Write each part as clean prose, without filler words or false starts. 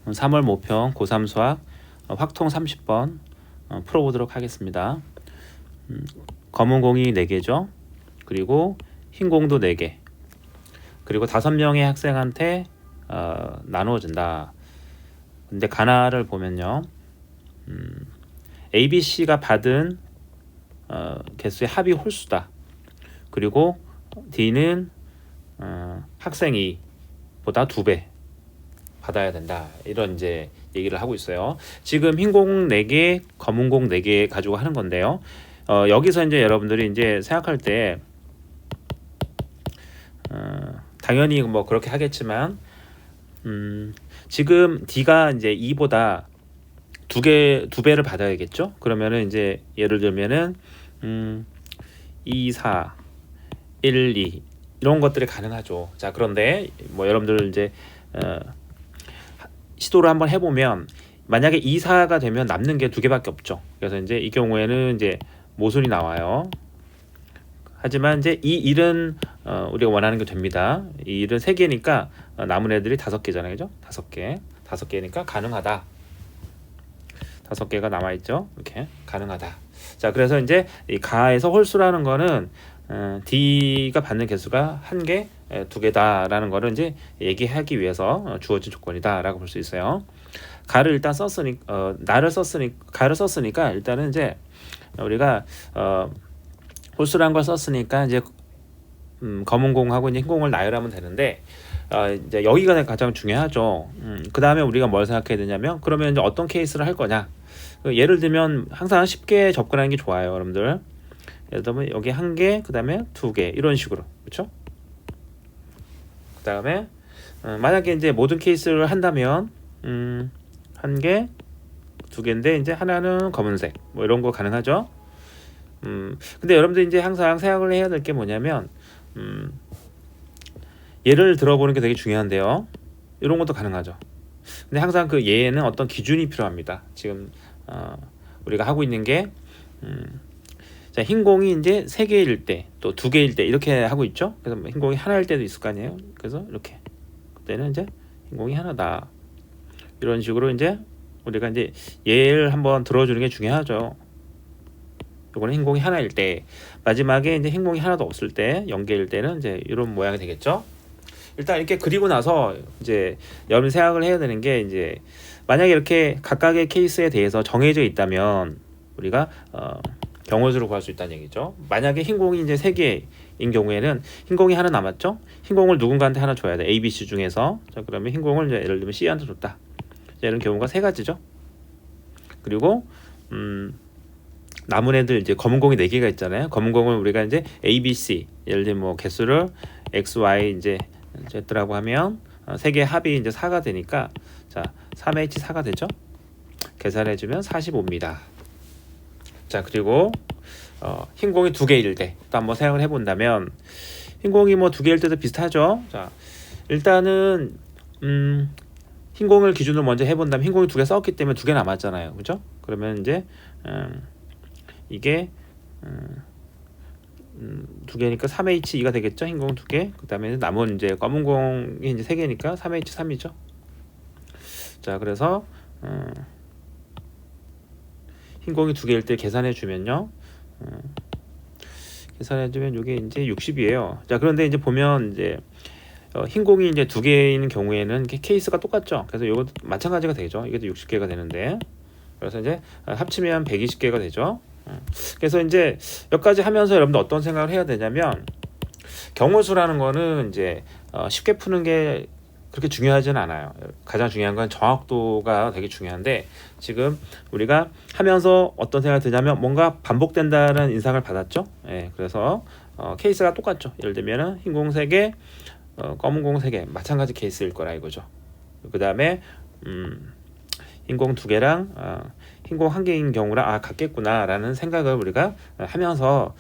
3월 모평 고3 수학 확통 30번 풀어보도록 하겠습니다. 검은 공이 4개죠. 그리고 흰 공도 4개. 그리고 5명의 학생한테 나누어진다. 근데 가나를 보면요. A, B, C가 받은 개수의 합이 홀수다. 그리고 D는 학생 E보다 2배 받아야 된다. 이런 이제 얘기를 하고 있어요. 지금 흰 공 4개, 검은 공 4개 가지고 하는 건데요. 여기서 이제 여러분들이 이제 생각할 때 당연히 뭐 그렇게 하겠지만 지금 D가 이제 2보다 2배를 받아야겠죠. 그러면은 이제 예를 들면은 2, 4, 1, 2 이런 것들이 가능하죠. 자, 그런데 뭐 여러분들 이제 시도를 한번 해보면 만약에 2, 4가 되면 남는 게 2개밖에 없죠. 그래서 이제 이 경우에는 이제 모순이 나와요. 하지만 이제 이 1은 우리가 원하는 게 됩니다. 이 1은 3개니까 남은 애들이 5개잖아요. 그죠? 5개니까 가능하다. 5개가 남아있죠. 이렇게 가능하다. 자, 그래서 이제 이 가에서 홀수라는 거는 D가 받는 개수가 1개, 2개다라는 거를 이제 얘기하기 위해서 주어진 조건이다라고 볼 수 있어요. 가를 일단 가를 썼으니까 일단은 이제 우리가 홀수라는 걸 썼으니까 이제 검은 공하고 이제 흰 공을 나열하면 되는데 이제 여기가 가장 중요하죠. 그 다음에 우리가 뭘 생각해야 되냐면 그러면 이제 어떤 케이스를 할 거냐. 예를 들면 항상 쉽게 접근하는 게 좋아요, 여러분들. 예를 들면 여기 1개, 그 다음에 2개 이런 식으로, 그렇죠? 그 다음에 만약에 이제 모든 케이스를 한다면 1개, 2개인데 이제 하나는 검은색, 뭐 이런 거 가능하죠. 근데 여러분들 이제 항상 생각을 해야 될 게 뭐냐면 예를 들어보는 게 되게 중요한데요. 이런 것도 가능하죠. 근데 항상 그 예에는 어떤 기준이 필요합니다. 지금 우리가 하고 있는 게 자, 흰 공이 이제 3개일 때, 또 2개일 때 이렇게 하고 있죠. 그래서 흰 공이 하나일 때도 있을 거 아니에요. 그래서 이렇게 그때는 이제 흰 공이 하나다. 이런 식으로 이제 우리가 이제 예를 한번 들어주는 게 중요하죠. 요거는 흰 공이 하나일 때, 마지막에 이제 흰 공이 하나도 없을 때, 0개일 때는 이제 이런 모양이 되겠죠. 일단 이렇게 그리고 나서 이제 여러분 생각을 해야 되는 게 이제 만약에 이렇게 각각의 케이스에 대해서 정해져 있다면 우리가 경우수를 구할 수 있다는 얘기죠. 만약에 흰 공이 이제 3개인 경우에는 흰 공이 하나 남았죠. 흰 공을 누군가한테 하나 줘야 돼. A, B, C 중에서. 자, 그러면 흰 공을 이제 예를 들면 C한테 줬다. 자, 이런 경우가 3가지죠. 그리고 남은 애들 이제 검은 공이 4개가 있잖아요. 검은 공은 우리가 이제 A, B, C 예를 들면 뭐 개수를 X, Y 이제 Z라고 하면 3개의 합이 이제 4가 되니까 자, 3H 4가 되죠. 계산해주면 45입니다. 자, 그리고 흰 공이 2개일 때 또 한번 생각을 해본다면 흰 공이 뭐 2개일 때도 비슷하죠. 자, 일단은 흰 공을 기준으로 먼저 해본다면 흰 공이 2개 썼기 때문에 2개 남았잖아요. 그죠? 그러면 이제 이게 2개니까 3H2가 되겠죠. 흰 공 2개. 그 다음에 남은 이제 검은 공이 이제 3개니까 3H3이죠. 자, 그래서 흰 공이 2개일 때 계산해 주면요. 계산해 주면 이게 이제 60이에요. 자, 그런데 이제 보면 이제 흰 공이 이제 2개인 경우에는 케이스가 똑같죠. 그래서 이것도 마찬가지가 되죠. 이게 60개가 되는데. 그래서 이제 합치면 120개가 되죠. 그래서 이제 여기까지 하면서 여러분들 어떤 생각을 해야 되냐면 경우수라는 거는 이제 쉽게 푸는 게 그렇게 중요하지는 않아요. 가장 중요한 건 정확도가 되게 중요한데 지금 우리가 하면서 어떤 생각이 드냐면 뭔가 반복된다는 인상을 받았죠. 예, 그래서 케이스가 똑같죠. 예를 들면은 흰 공 3개, 검은 공 3개 마찬가지 케이스일 거라 이거죠. 그 다음에 흰 공 2개랑 흰 공 1개인 경우랑 같겠구나 라는 생각을 우리가 하면서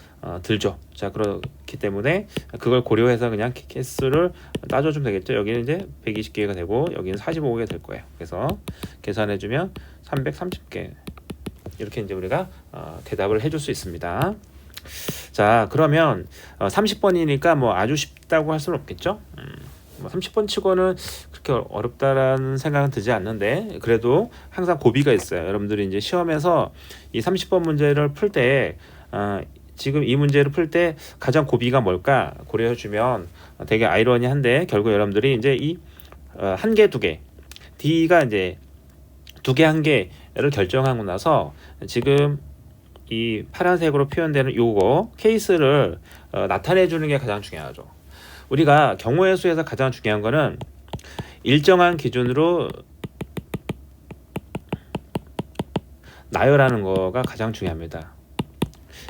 들죠. 자, 그렇기 때문에 그걸 고려해서 그냥 개수를 따져주면 되겠죠. 여기는 이제 120개가 되고 여기는 45개가 될 거예요. 그래서 계산해주면 330개 이렇게 이제 우리가 대답을 해줄 수 있습니다. 자, 그러면 30번이니까 뭐 아주 쉽다고 할 수는 없겠죠. 뭐 30번 치고는 그렇게 어렵다라는 생각은 들지 않는데 그래도 항상 고비가 있어요. 여러분들이 이제 시험에서 이 30번 문제를 풀 때 지금 이 문제를 풀 때 가장 고비가 뭘까 고려해 주면 되게 아이러니한데 결국 여러분들이 이제 이 한 개, 두 개, D가 이제 두 개, 한 개를 결정하고 나서 지금 이 파란색으로 표현되는 요거 케이스를 나타내 주는 게 가장 중요하죠. 우리가 경우의 수에서 가장 중요한 거는 일정한 기준으로 나열하는 거가 가장 중요합니다.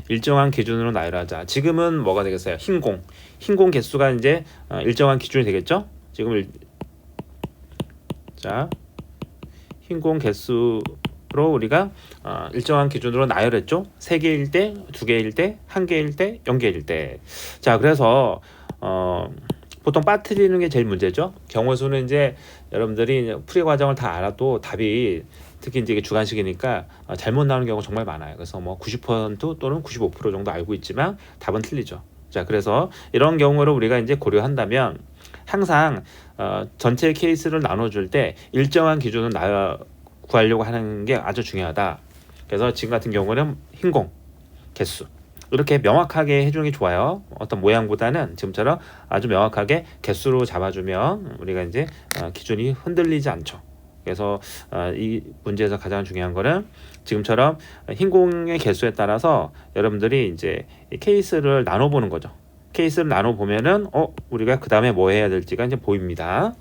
일정한 기준으로 나열하자. 지금은 뭐가 되겠어요? 흰공 개수가 이제 일정한 기준이 되겠죠? 지금 자 흰공 개수로 우리가 일정한 기준으로 나열했죠. 3개일 때, 2개일 때, 1개일 때, 0개일 때. 자, 그래서 보통 빠뜨리는 게 제일 문제죠. 경우 수는 이제 여러분들이 풀이 과정을 다 알아도 답이 특히 이제 주관식이니까 잘못 나오는 경우가 정말 많아요. 그래서 뭐 90% 또는 95% 정도 알고 있지만 답은 틀리죠. 자, 그래서 이런 경우를 우리가 이제 고려한다면 항상 전체 케이스를 나눠줄 때 일정한 기준을 구하려고 하는 게 아주 중요하다. 그래서 지금 같은 경우는 흰공 개수 이렇게 명확하게 해주는 게 좋아요. 어떤 모양보다는 지금처럼 아주 명확하게 개수로 잡아주면 우리가 이제 기준이 흔들리지 않죠. 그래서 이 문제에서 가장 중요한 거는 지금처럼 흰공의 개수에 따라서 여러분들이 이제 이 케이스를 나눠보는 거죠. 케이스를 나눠보면은 우리가 그 다음에 뭐 해야 될지가 이제 보입니다.